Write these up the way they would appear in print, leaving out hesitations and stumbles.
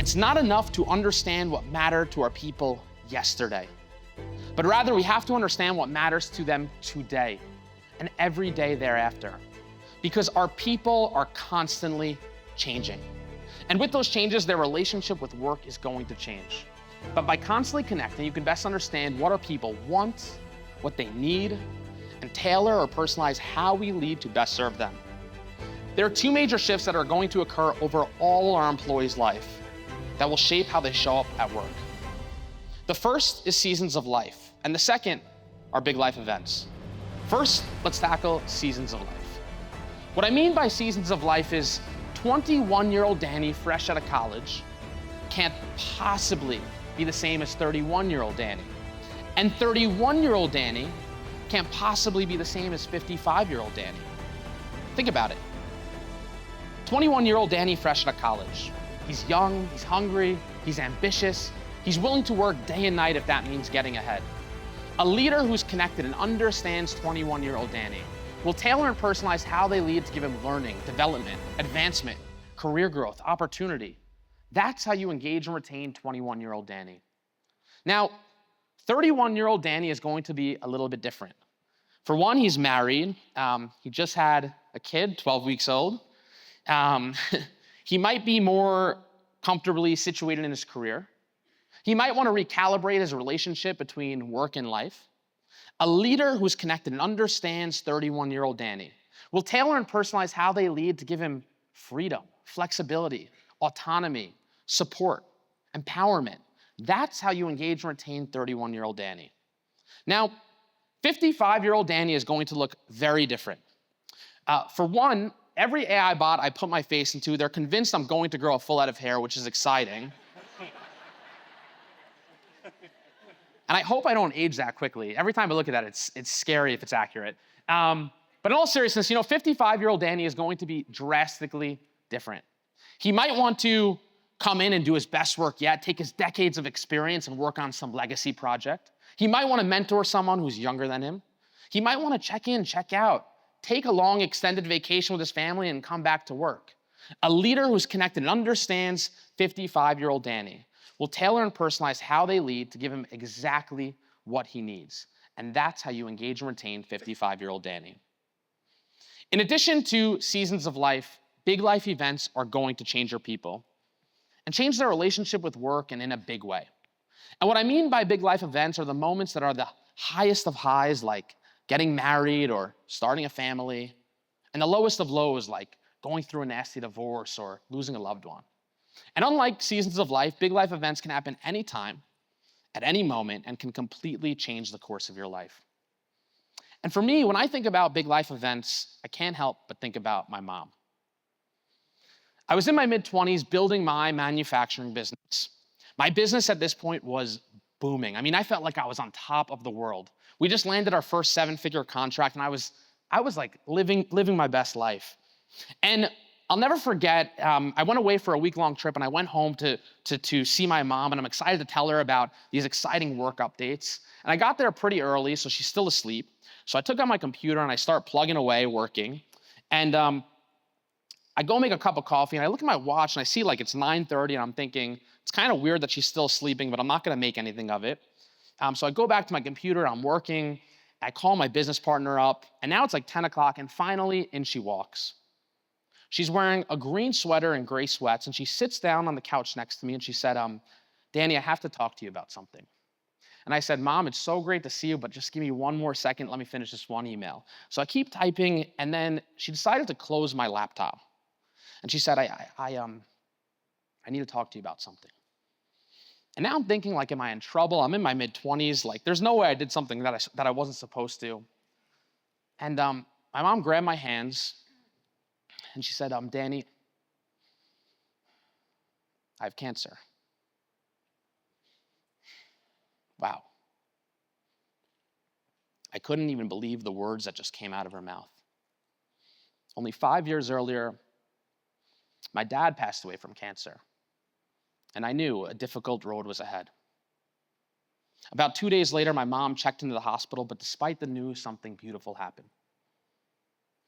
It's not enough to understand what mattered to our people yesterday, but rather we have to understand what matters to them today and every day thereafter, because our people are constantly changing. And with those changes, their relationship with work is going to change. But by constantly connecting, you can best understand what our people want, what they need, and tailor or personalize how we lead to best serve them. There are two major shifts that are going to occur over all our employees' life that will shape how they show up at work. The first is seasons of life, and the second are big life events. First, let's tackle seasons of life. What I mean by seasons of life is 21-year-old Danny, fresh out of college, can't possibly be the same as 31-year-old Danny. And 31-year-old Danny can't possibly be the same as 55-year-old Danny. Think about it. 21-year-old Danny, fresh out of college. He's young, he's hungry, he's ambitious, he's willing to work day and night if that means getting ahead. A leader who's connected and understands 21-year-old Danny will tailor and personalize how they lead to give him learning, development, advancement, career growth, opportunity. That's how you engage and retain 21-year-old Danny. Now, 31-year-old Danny is going to be a little bit different. For one, he's married. He just had a kid, 12 weeks old. He might be more comfortably situated in his career. He might want to recalibrate his relationship between work and life. A leader who's connected and understands 31-year-old Danny will tailor and personalize how they lead to give him freedom, flexibility, autonomy, support, empowerment. That's how you engage and retain 31-year-old Danny. Now, 55-year-old Danny is going to look very different. For one, every AI bot I put my face into, they're convinced I'm going to grow a full head of hair, which is exciting. And I hope I don't age that quickly. Every time I look at that, it's scary if it's accurate. But in all seriousness, 55-year-old Danny is going to be drastically different. He might want to come in and do his best work yet, take his decades of experience and work on some legacy project. He might want to mentor someone who's younger than him. He might want to check in, check out, take a long extended vacation with his family and come back to work. A leader who's connected and understands 55-year-old Danny will tailor and personalize how they lead to give him exactly what he needs. And that's how you engage and retain 55-year-old Danny. In addition to seasons of life, big life events are going to change your people and change their relationship with work and in a big way. And what I mean by big life events are the moments that are the highest of highs, like getting married or starting a family, and the lowest of lows, like going through a nasty divorce or losing a loved one. And unlike seasons of life, big life events can happen anytime, at any moment, and can completely change the course of your life. And for me, when I think about big life events, I can't help but think about my mom. I was in my mid-20s building my manufacturing business. My business at this point was booming. I mean, I felt like I was on top of the world. We just landed our first 7-figure contract, and I was like living my best life. And I'll never forget, I went away for a week-long trip, and I went home to see my mom, and I'm excited to tell her about these exciting work updates. And I got there pretty early, so she's still asleep. So I took out my computer, and I start plugging away, working. And I go make a cup of coffee, and I look at my watch, and I see like it's 9:30, and I'm thinking, it's kind of weird that she's still sleeping, but I'm not going to make anything of it. So I go back to my computer, I'm working, I call my business partner up, and now it's like 10 o'clock, and finally, in she walks. She's wearing a green sweater and gray sweats, and she sits down on the couch next to me, and she said, Danny, I have to talk to you about something. And I said, Mom, it's so great to see you, but just give me one more second, let me finish this one email. So I keep typing, and then she decided to close my laptop. And she said, I need to talk to you about something. And now I'm thinking, like, am I in trouble? I'm in my mid-20s. Like, there's no way I did something that I wasn't supposed to. And my mom grabbed my hands, and she said, Danny, I have cancer. Wow. I couldn't even believe the words that just came out of her mouth. Only 5 years earlier, my dad passed away from cancer, and I knew a difficult road was ahead. About 2 days later, my mom checked into the hospital, but despite the news, something beautiful happened.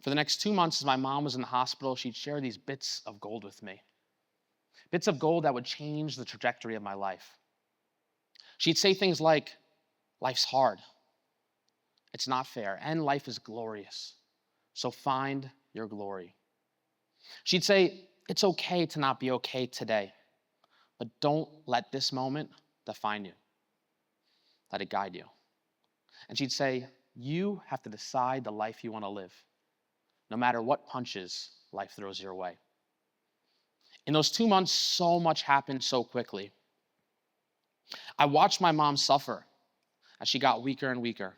For the next 2 months, as my mom was in the hospital, she'd share these bits of gold with me. bits of gold that would change the trajectory of my life. She'd say things like, life's hard, it's not fair, and life is glorious, so find your glory. She'd say, it's okay to not be okay today, but don't let this moment define you. Let it guide you. And she'd say, you have to decide the life you want to live, no matter what punches life throws your way. In those 2 months, so much happened so quickly. I watched my mom suffer as she got weaker and weaker.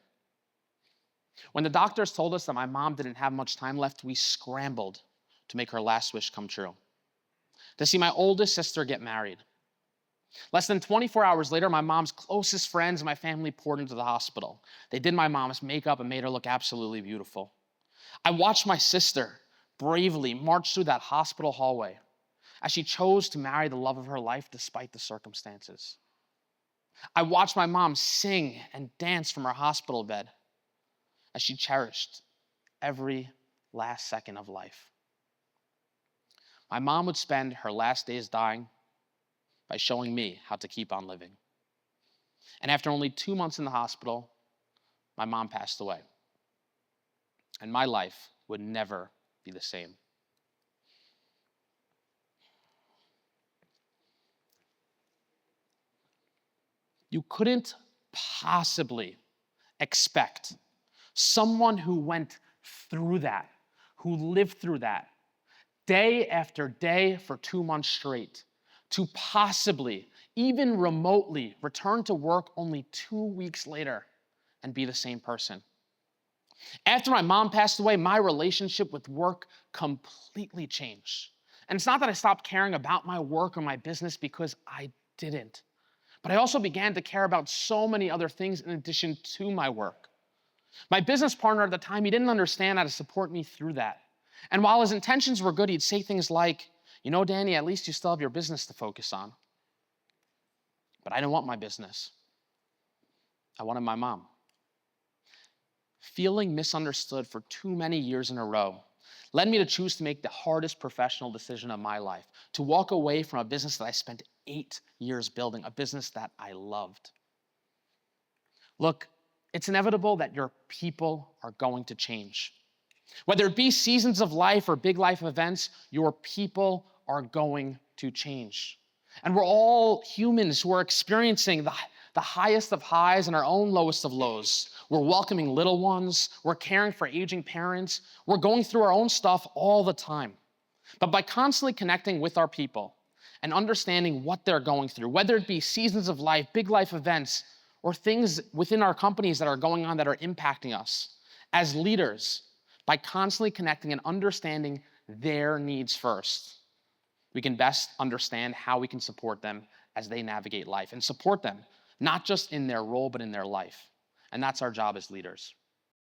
When the doctors told us that my mom didn't have much time left, we scrambled to make her last wish come true, to see my oldest sister get married. Less than 24 hours later, my mom's closest friends and my family poured into the hospital. They did my mom's makeup and made her look absolutely beautiful. I watched my sister bravely march through that hospital hallway as she chose to marry the love of her life despite the circumstances. I watched my mom sing and dance from her hospital bed as she cherished every last second of life. My mom would spend her last days dying by showing me how to keep on living. And after only 2 months in the hospital, my mom passed away. And my life would never be the same. You couldn't possibly expect someone who went through that, who lived through that, day after day for 2 months straight, to possibly, even remotely, return to work only 2 weeks later and be the same person. After my mom passed away, my relationship with work completely changed. And it's not that I stopped caring about my work or my business, because I didn't. But I also began to care about so many other things in addition to my work. My business partner at the time, he didn't understand how to support me through that. And while his intentions were good, he'd say things like, you know, Danny, at least you still have your business to focus on. But I didn't want my business. I wanted my mom. Feeling misunderstood for too many years in a row led me to choose to make the hardest professional decision of my life, to walk away from a business that I spent 8 years building, a business that I loved. Look, it's inevitable that your people are going to change. Whether it be seasons of life or big life events, your people are going to change. And we're all humans who are experiencing the highest of highs and our own lowest of lows. We're welcoming little ones. We're caring for aging parents. We're going through our own stuff all the time. But by constantly connecting with our people and understanding what they're going through, whether it be seasons of life, big life events, or things within our companies that are going on that are impacting us, as leaders, by constantly connecting and understanding their needs first, we can best understand how we can support them as they navigate life, and support them not just in their role, but in their life. And that's our job as leaders.